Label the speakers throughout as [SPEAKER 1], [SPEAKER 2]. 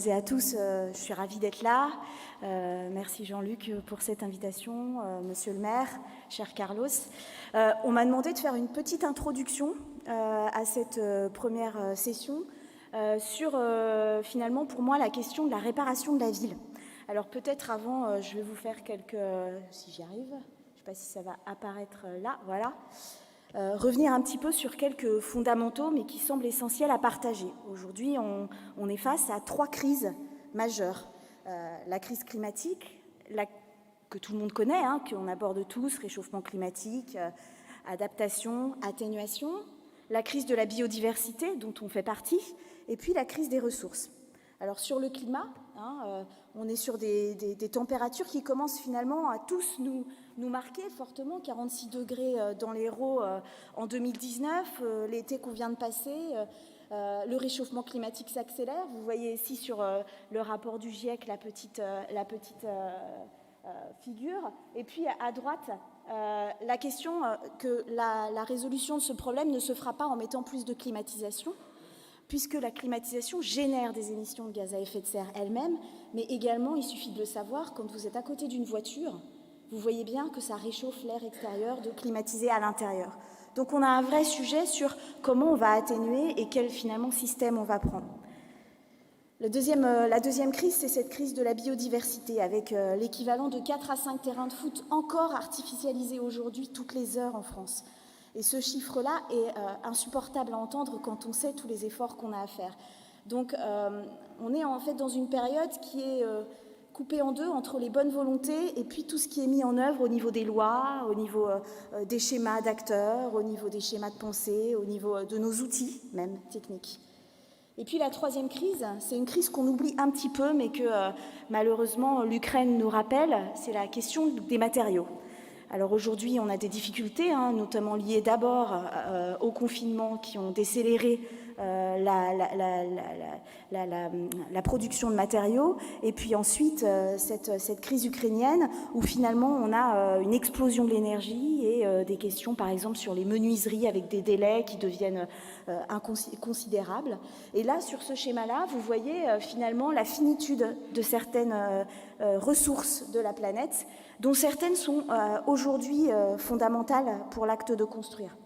[SPEAKER 1] Et à tous, je suis ravie d'être là. Merci Jean-Luc pour cette invitation, monsieur le maire, cher Carlos. On m'a demandé de faire une petite introduction à cette première session sur finalement pour moi la question de la réparation de la ville. Alors peut-être avant, je vais vous faire quelques, si j'y arrive, je ne sais pas si ça va apparaître là, voilà. Revenir un petit peu sur quelques fondamentaux, mais qui semblent essentiels à partager. Aujourd'hui, on est face à 3 crises majeures. La crise climatique, que tout le monde connaît, qu'on aborde tous, réchauffement climatique, adaptation, atténuation, la crise de la biodiversité, dont on fait partie, et puis la crise des ressources. Alors sur le climat, on est sur des températures qui commencent finalement à tous nous marquer fortement, 46 degrés dans l'Hérault en 2019, l'été qu'on vient de passer, le réchauffement climatique s'accélère. Vous voyez ici sur le rapport du GIEC la petite figure. Et puis à droite, la question que la résolution de ce problème ne se fera pas en mettant plus de climatisation, puisque la climatisation génère des émissions de gaz à effet de serre elle-même, mais également, il suffit de le savoir, quand vous êtes à côté d'une voiture, vous voyez bien que ça réchauffe l'air extérieur de climatiser à l'intérieur. Donc on a un vrai sujet sur comment on va atténuer et quel finalement système on va prendre. La deuxième crise, c'est cette crise de la biodiversité, avec l'équivalent de 4 à 5 terrains de foot encore artificialisés aujourd'hui toutes les heures en France. Et ce chiffre-là est insupportable à entendre quand on sait tous les efforts qu'on a à faire. Donc on est en fait dans une période qui est coupée en deux entre les bonnes volontés et puis tout ce qui est mis en œuvre au niveau des lois, au niveau des schémas d'acteurs, au niveau des schémas de pensée, au niveau de nos outils même techniques. Et puis la troisième crise, c'est une crise qu'on oublie un petit peu mais que malheureusement l'Ukraine nous rappelle, c'est la question des matériaux. Alors aujourd'hui, on a des difficultés, notamment liées d'abord au confinement qui ont décéléré la production de matériaux, et puis ensuite cette crise ukrainienne où finalement on a une explosion de l'énergie et des questions par exemple sur les menuiseries avec des délais qui deviennent inconsidérables. Et là, sur ce schéma-là, vous voyez finalement la finitude de certaines ressources de la planète, dont certaines sont aujourd'hui fondamentales pour l'acte de construire.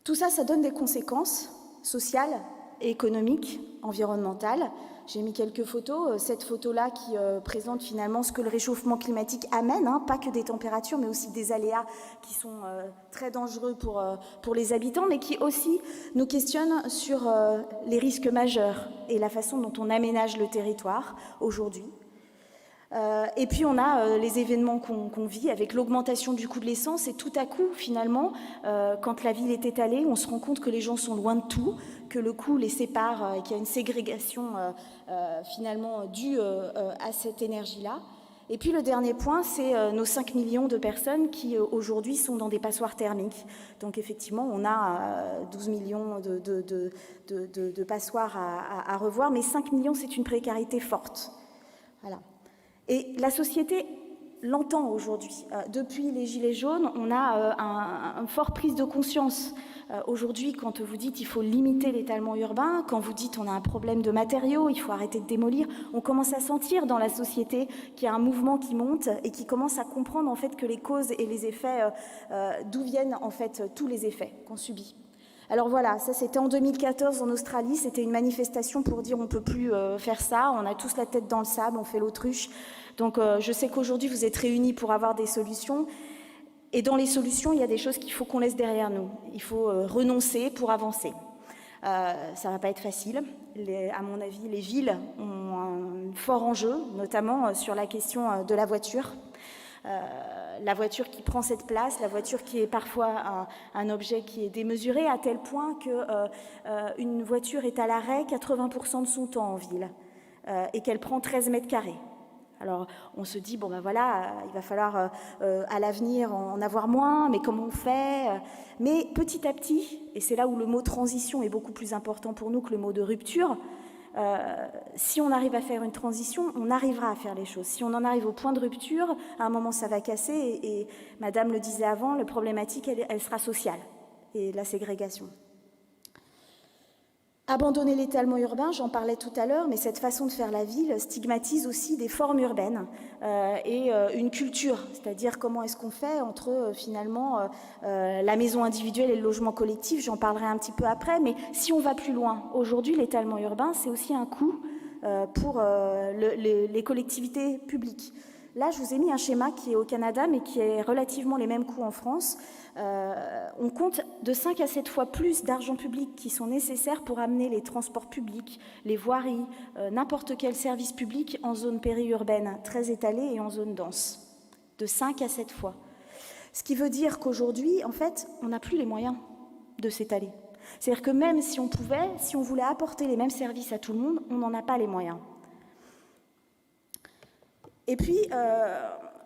[SPEAKER 1] Tout ça, ça donne des conséquences sociales, économiques, environnementales. J'ai mis quelques photos. Cette photo-là qui présente finalement ce que le réchauffement climatique amène, pas que des températures, mais aussi des aléas qui sont très dangereux pour les habitants, mais qui aussi nous questionnent sur les risques majeurs et la façon dont on aménage le territoire aujourd'hui. Et puis on a les événements qu'on vit avec l'augmentation du coût de l'essence et tout à coup finalement quand la ville est étalée on se rend compte que les gens sont loin de tout, que le coût les sépare et qu'il y a une ségrégation finalement due à cette énergie-là. Et puis le dernier point, c'est nos 5 millions de personnes qui aujourd'hui sont dans des passoires thermiques. Donc effectivement, on a 12 millions de passoires à revoir, mais 5 millions, c'est une précarité forte. Voilà. Et la société l'entend aujourd'hui. Depuis les Gilets jaunes, on a une forte prise de conscience. Aujourd'hui, quand vous dites qu'il faut limiter l'étalement urbain, quand vous dites on a un problème de matériaux, il faut arrêter de démolir, on commence à sentir dans la société qu'il y a un mouvement qui monte et qui commence à comprendre en fait que les causes et les effets, d'où viennent en fait tous les effets qu'on subit. Alors voilà, ça c'était en 2014 en Australie, c'était une manifestation pour dire on ne peut plus faire ça, on a tous la tête dans le sable, on fait l'autruche. Donc je sais qu'aujourd'hui vous êtes réunis pour avoir des solutions. Et dans les solutions, il y a des choses qu'il faut qu'on laisse derrière nous. Il faut renoncer pour avancer. Ça ne va pas être facile. À mon avis, les villes ont un fort enjeu, notamment sur la question de la voiture. La voiture qui prend cette place, la voiture qui est parfois un objet qui est démesuré à tel point qu'une voiture est à l'arrêt 80% de son temps en ville et qu'elle prend 13 mètres carrés. Alors on se dit, bon ben voilà, il va falloir à l'avenir en avoir moins, mais comment on fait? Mais petit à petit, et c'est là où le mot transition est beaucoup plus important pour nous que le mot de rupture, si on arrive à faire une transition, on arrivera à faire les choses. Si on en arrive au point de rupture, à un moment ça va casser, et Madame le disait avant, la problématique elle sera sociale, et la ségrégation. Abandonner l'étalement urbain, j'en parlais tout à l'heure, mais cette façon de faire la ville stigmatise aussi des formes urbaines et une culture, c'est-à-dire comment est-ce qu'on fait entre finalement la maison individuelle et le logement collectif, j'en parlerai un petit peu après, mais si on va plus loin, aujourd'hui l'étalement urbain c'est aussi un coût pour les collectivités publiques. Là, je vous ai mis un schéma qui est au Canada, mais qui est relativement les mêmes coûts en France. On compte de 5 à 7 fois plus d'argent public qui sont nécessaires pour amener les transports publics, les voiries, n'importe quel service public en zone périurbaine, très étalée et en zone dense. De 5 à 7 fois. Ce qui veut dire qu'aujourd'hui, en fait, on n'a plus les moyens de s'étaler. C'est-à-dire que même si on pouvait, si on voulait apporter les mêmes services à tout le monde, on n'en a pas les moyens. Et puis,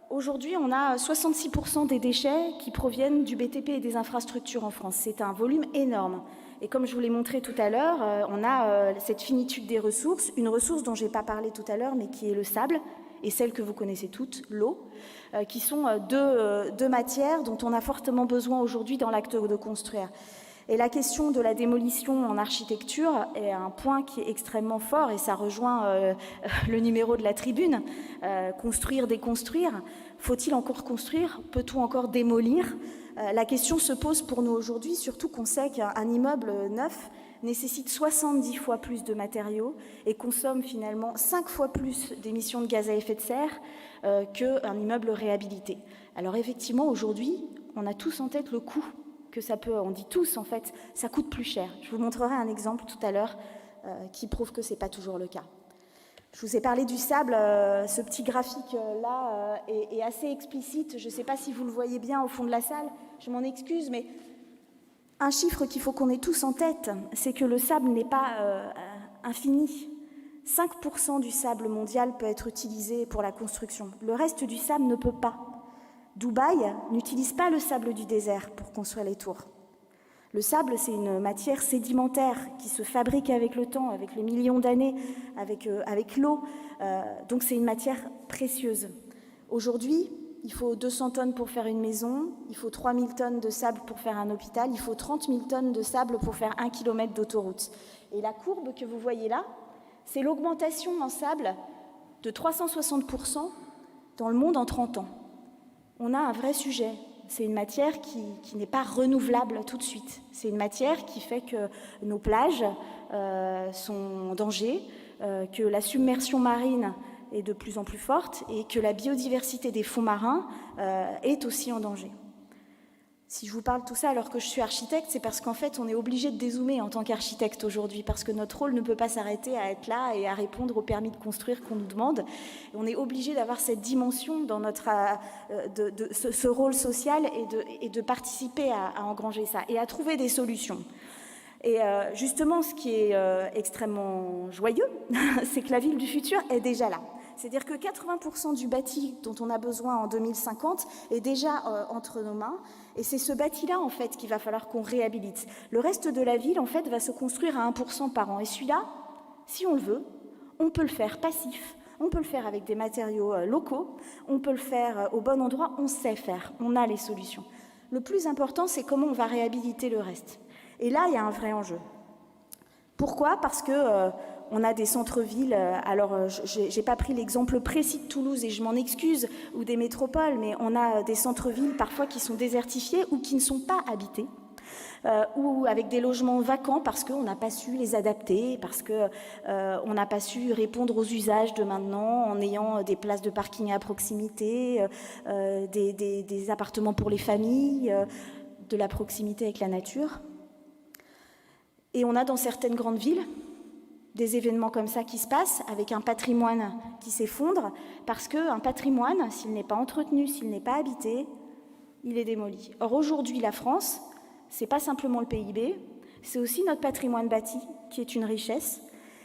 [SPEAKER 1] aujourd'hui, on a 66% des déchets qui proviennent du BTP et des infrastructures en France. C'est un volume énorme. Et comme je vous l'ai montré tout à l'heure, on a cette finitude des ressources, une ressource dont je n'ai pas parlé tout à l'heure, mais qui est le sable, et celle que vous connaissez toutes, l'eau, qui sont deux matières dont on a fortement besoin aujourd'hui dans l'acte de construire. Et la question de la démolition en architecture est un point qui est extrêmement fort, et ça rejoint le numéro de la tribune. Construire, déconstruire. Faut-il encore construire? Peut-on encore démolir? La question se pose pour nous aujourd'hui, surtout qu'on sait qu'un immeuble neuf nécessite 70 fois plus de matériaux et consomme finalement 5 fois plus d'émissions de gaz à effet de serre qu'un immeuble réhabilité. Alors effectivement, aujourd'hui, on a tous en tête le coût que ça peut, on dit tous en fait, ça coûte plus cher. Je vous montrerai un exemple tout à l'heure qui prouve que ce n'est pas toujours le cas. Je vous ai parlé du sable, ce petit graphique-là est assez explicite. Je ne sais pas si vous le voyez bien au fond de la salle, je m'en excuse, mais un chiffre qu'il faut qu'on ait tous en tête, c'est que le sable n'est pas infini. 5% du sable mondial peut être utilisé pour la construction. Le reste du sable ne peut pas. Dubaï n'utilise pas le sable du désert pour construire les tours. Le sable, c'est une matière sédimentaire qui se fabrique avec le temps, avec les millions d'années, avec l'eau. Donc c'est une matière précieuse. Aujourd'hui, il faut 200 tonnes pour faire une maison, il faut 3000 tonnes de sable pour faire un hôpital, il faut 30 000 tonnes de sable pour faire 1 kilomètre d'autoroute. Et la courbe que vous voyez là, c'est l'augmentation en sable de 360% dans le monde en 30 ans. On a un vrai sujet. C'est une matière qui n'est pas renouvelable tout de suite. C'est une matière qui fait que nos plages sont en danger, que la submersion marine est de plus en plus forte et que la biodiversité des fonds marins est aussi en danger. Si je vous parle de tout ça alors que je suis architecte, c'est parce qu'en fait, on est obligé de dézoomer en tant qu'architecte aujourd'hui, parce que notre rôle ne peut pas s'arrêter à être là et à répondre au permis de construire qu'on nous demande. Et on est obligé d'avoir cette dimension dans notre, ce rôle social et de participer à engranger ça et à trouver des solutions. Et justement, ce qui est extrêmement joyeux, c'est que la ville du futur est déjà là. C'est-à-dire que 80% du bâti dont on a besoin en 2050 est déjà entre nos mains. Et c'est ce bâti-là, en fait, qu'il va falloir qu'on réhabilite. Le reste de la ville, en fait, va se construire à 1% par an. Et celui-là, si on le veut, on peut le faire passif, on peut le faire avec des matériaux locaux, on peut le faire au bon endroit, on sait faire, on a les solutions. Le plus important, c'est comment on va réhabiliter le reste. Et là, il y a un vrai enjeu. Pourquoi ? Parce que on a des centres-villes, alors je n'ai pas pris l'exemple précis de Toulouse et je m'en excuse, ou des métropoles, mais on a des centres-villes parfois qui sont désertifiés ou qui ne sont pas habités, ou avec des logements vacants parce qu'on n'a pas su les adapter, parce qu'on n'a pas su répondre aux usages de maintenant en ayant des places de parking à proximité, des appartements pour les familles, de la proximité avec la nature. Et on a dans certaines grandes villes des événements comme ça qui se passent, avec un patrimoine qui s'effondre, parce qu'un patrimoine, s'il n'est pas entretenu, s'il n'est pas habité, il est démoli. Or aujourd'hui, la France, c'est pas simplement le PIB, c'est aussi notre patrimoine bâti, qui est une richesse,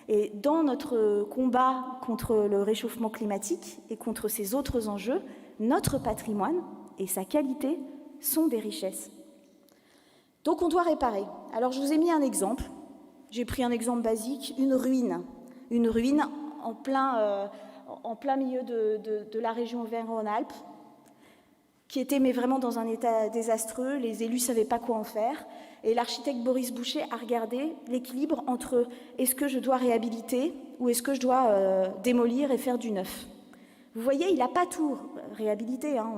[SPEAKER 1] Et dans notre combat contre le réchauffement climatique et contre ces autres enjeux, notre patrimoine et sa qualité sont des richesses. Donc on doit réparer. Alors je vous ai mis un exemple. J'ai pris un exemple basique, une ruine en plein milieu de la région Auvergne-Rhône-Alpes, qui était mais vraiment dans un état désastreux. Les élus ne savaient pas quoi en faire. Et l'architecte Boris Boucher a regardé l'équilibre entre est-ce que je dois réhabiliter ou est-ce que je dois démolir et faire du neuf. Vous voyez, il n'a pas tout réhabilité, hein,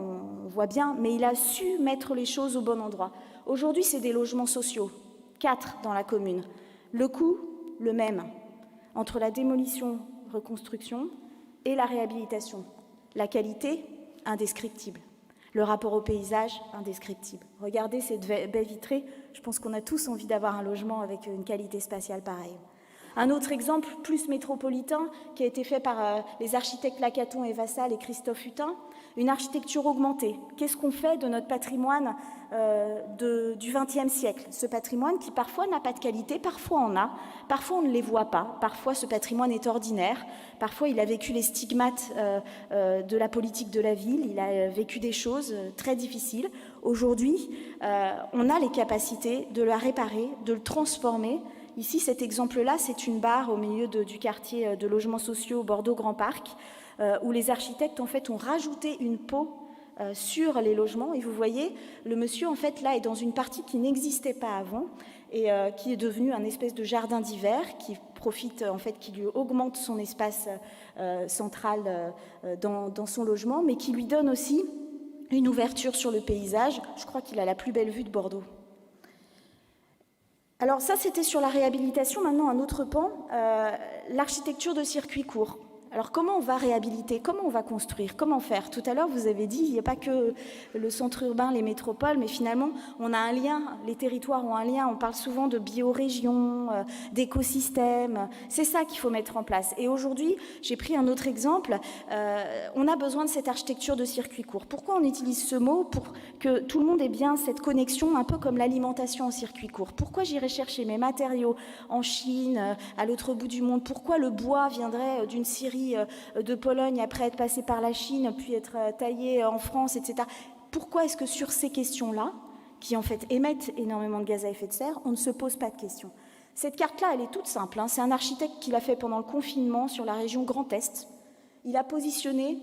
[SPEAKER 1] on voit bien, mais il a su mettre les choses au bon endroit. Aujourd'hui, c'est des logements sociaux, 4 dans la commune. Le coût, le même, entre la démolition, reconstruction et la réhabilitation. La qualité, indescriptible. Le rapport au paysage, indescriptible. Regardez cette baie vitrée, je pense qu'on a tous envie d'avoir un logement avec une qualité spatiale pareille. Un autre exemple, plus métropolitain, qui a été fait par les architectes Lacaton et Vassal et Christophe Hutin, une architecture augmentée. Qu'est-ce qu'on fait de notre patrimoine du XXe siècle? Ce patrimoine qui parfois n'a pas de qualité, parfois en a, parfois on ne les voit pas, parfois ce patrimoine est ordinaire, parfois il a vécu les stigmates de la politique de la ville, il a vécu des choses très difficiles. Aujourd'hui, on a les capacités de le réparer, de le transformer. Ici, cet exemple-là, c'est une barre au milieu du quartier de logements sociaux Bordeaux-Grand Parc, où les architectes, en fait, ont rajouté une peau sur les logements. Et vous voyez, le monsieur, en fait, là, est dans une partie qui n'existait pas avant et qui est devenue un espèce de jardin d'hiver qui profite, en fait, qui lui augmente son espace central dans son logement, mais qui lui donne aussi une ouverture sur le paysage. Je crois qu'il a la plus belle vue de Bordeaux. Alors ça, c'était sur la réhabilitation. Maintenant, un autre pan, l'architecture de circuit court. Alors comment on va réhabiliter? Comment on va construire? Comment faire? Tout à l'heure, vous avez dit, il n'y a pas que le centre urbain, les métropoles, mais finalement, on a un lien, les territoires ont un lien. On parle souvent de biorégion, d'écosystèmes. C'est ça qu'il faut mettre en place. Et aujourd'hui, j'ai pris un autre exemple. On a besoin de cette architecture de circuit court. Pourquoi on utilise ce mot? Pour que tout le monde ait bien cette connexion, un peu comme l'alimentation en circuit court. Pourquoi j'irais chercher mes matériaux en Chine, à l'autre bout du monde? Pourquoi le bois viendrait d'une scierie de Pologne après être passé par la Chine, puis être taillé en France, etc. Pourquoi est-ce que sur ces questions-là, qui en fait émettent énormément de gaz à effet de serre, on ne se pose pas de questions? Cette carte-là, elle est toute simple, hein. C'est un architecte qui l'a fait pendant le confinement sur la région Grand Est. Il a positionné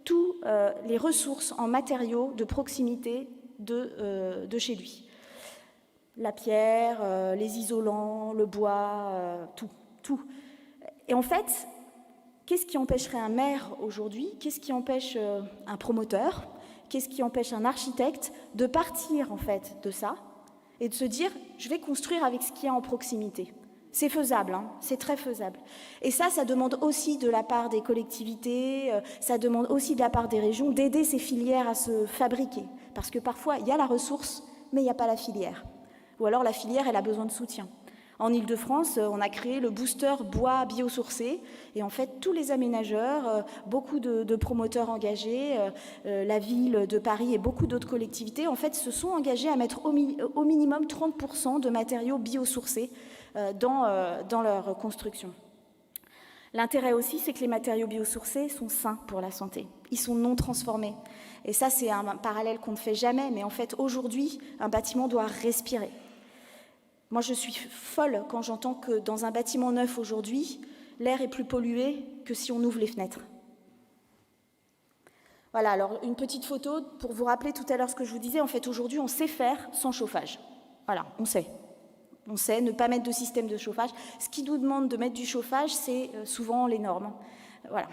[SPEAKER 1] toutes les ressources en matériaux de proximité de chez lui. La pierre, les isolants, le bois, tout. Et en fait, qu'est-ce qui empêcherait un maire aujourd'hui? Qu'est-ce qui empêche un promoteur? Qu'est-ce qui empêche un architecte de partir en fait de ça et de se dire je vais construire avec ce qu'il y a en proximité? C'est faisable, hein, c'est très faisable. Et ça demande aussi de la part des collectivités, ça demande aussi de la part des régions d'aider ces filières à se fabriquer. Parce que parfois, il y a la ressource, mais il n'y a pas la filière. Ou alors la filière, elle a besoin de soutien. En Ile-de-France, on a créé le booster bois biosourcé et en fait tous les aménageurs, beaucoup de promoteurs engagés, la ville de Paris et beaucoup d'autres collectivités en fait se sont engagés à mettre au minimum 30% de matériaux biosourcés dans leur construction. L'intérêt aussi, c'est que les matériaux biosourcés sont sains pour la santé. Ils sont non transformés. Et ça, c'est un parallèle qu'on ne fait jamais, mais en fait aujourd'hui, un bâtiment doit respirer. Moi, je suis folle quand j'entends que dans un bâtiment neuf aujourd'hui, l'air est plus pollué que si on ouvre les fenêtres. Voilà, alors une petite photo pour vous rappeler tout à l'heure ce que je vous disais. En fait, aujourd'hui, on sait faire sans chauffage. Voilà, on sait. On sait ne pas mettre de système de chauffage. Ce qui nous demande de mettre du chauffage, c'est souvent les normes. Voilà.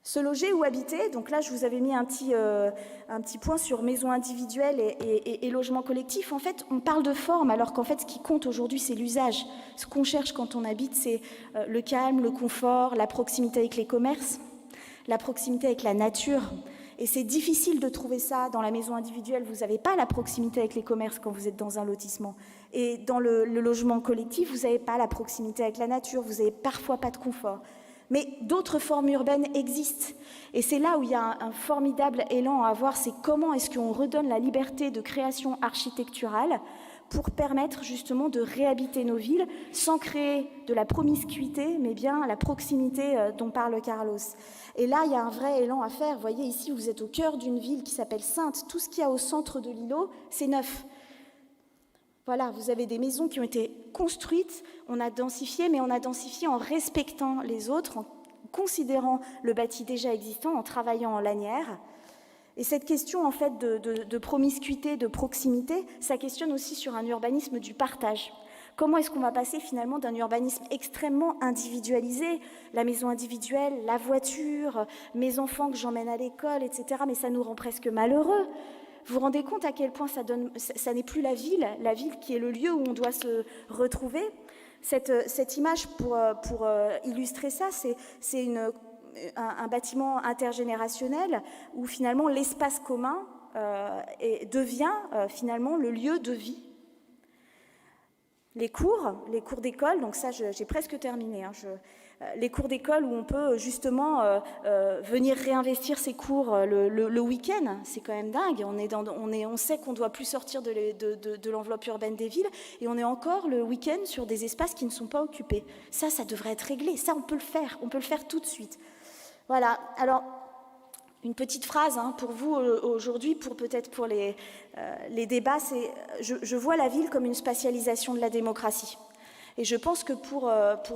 [SPEAKER 1] Se loger ou habiter, donc là je vous avais mis un petit point sur maison individuelle et logement collectif. En fait, on parle de forme alors qu'en fait ce qui compte aujourd'hui c'est l'usage. Ce qu'on cherche quand on habite, c'est le calme, le confort, la proximité avec les commerces, la proximité avec la nature. Et c'est difficile de trouver ça dans la maison individuelle. Vous n'avez pas la proximité avec les commerces quand vous êtes dans un lotissement. Et dans le logement collectif, vous n'avez pas la proximité avec la nature, vous n'avez parfois pas de confort. Mais d'autres formes urbaines existent. Et c'est là où il y a un formidable élan à avoir, c'est comment est-ce qu'on redonne la liberté de création architecturale pour permettre justement de réhabiter nos villes sans créer de la promiscuité, mais bien la proximité dont parle Carlos. Et là, il y a un vrai élan à faire. Vous voyez, ici, vous êtes au cœur d'une ville qui s'appelle Saintes. Tout ce qu'il y a au centre de l'îlot, c'est neuf. Voilà, vous avez des maisons qui ont été construites, on a densifié, mais on a densifié en respectant les autres, en considérant le bâti déjà existant, en travaillant en lanière. Et cette question en fait de promiscuité, de proximité, ça questionne aussi sur un urbanisme du partage. Comment est-ce qu'on va passer finalement d'un urbanisme extrêmement individualisé, la maison individuelle, la voiture, mes enfants que j'emmène à l'école, etc., mais ça nous rend presque malheureux. Vous vous rendez compte à quel point ça n'est plus la ville qui est le lieu où on doit se retrouver. Cette image, pour illustrer ça, c'est un bâtiment intergénérationnel où finalement l'espace commun devient finalement le lieu de vie. Les cours d'école, donc ça j'ai presque terminé, les cours d'école où on peut justement venir réinvestir ses cours le week-end, c'est quand même dingue. On sait qu'on ne doit plus sortir de l'enveloppe urbaine des villes et on est encore le week-end sur des espaces qui ne sont pas occupés. Ça devrait être réglé, ça on peut le faire tout de suite. Voilà, alors une petite phrase pour vous aujourd'hui, peut-être pour les débats, c'est je vois la ville comme une spatialisation de la démocratie. Et je pense que pour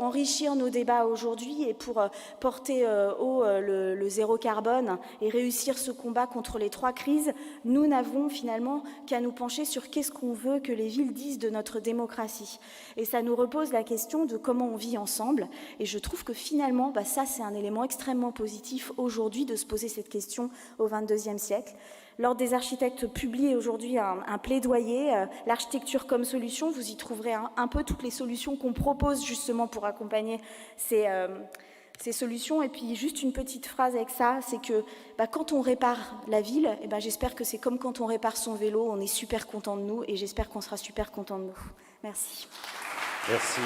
[SPEAKER 1] enrichir nos débats aujourd'hui et pour porter haut le zéro carbone et réussir ce combat contre les 3 crises, nous n'avons finalement qu'à nous pencher sur qu'est-ce qu'on veut que les villes disent de notre démocratie. Et ça nous repose la question de comment on vit ensemble. Et je trouve que finalement, ça c'est un élément extrêmement positif aujourd'hui de se poser cette question au XXIe siècle. L'Ordre des architectes publie aujourd'hui un plaidoyer, l'architecture comme solution. Vous y trouverez un peu toutes les solutions qu'on propose justement pour accompagner ces solutions. Et puis juste une petite phrase avec ça, c'est que quand on répare la ville, j'espère que c'est comme quand on répare son vélo, on est super content de nous et j'espère qu'on sera super content de nous. Merci.
[SPEAKER 2] Merci.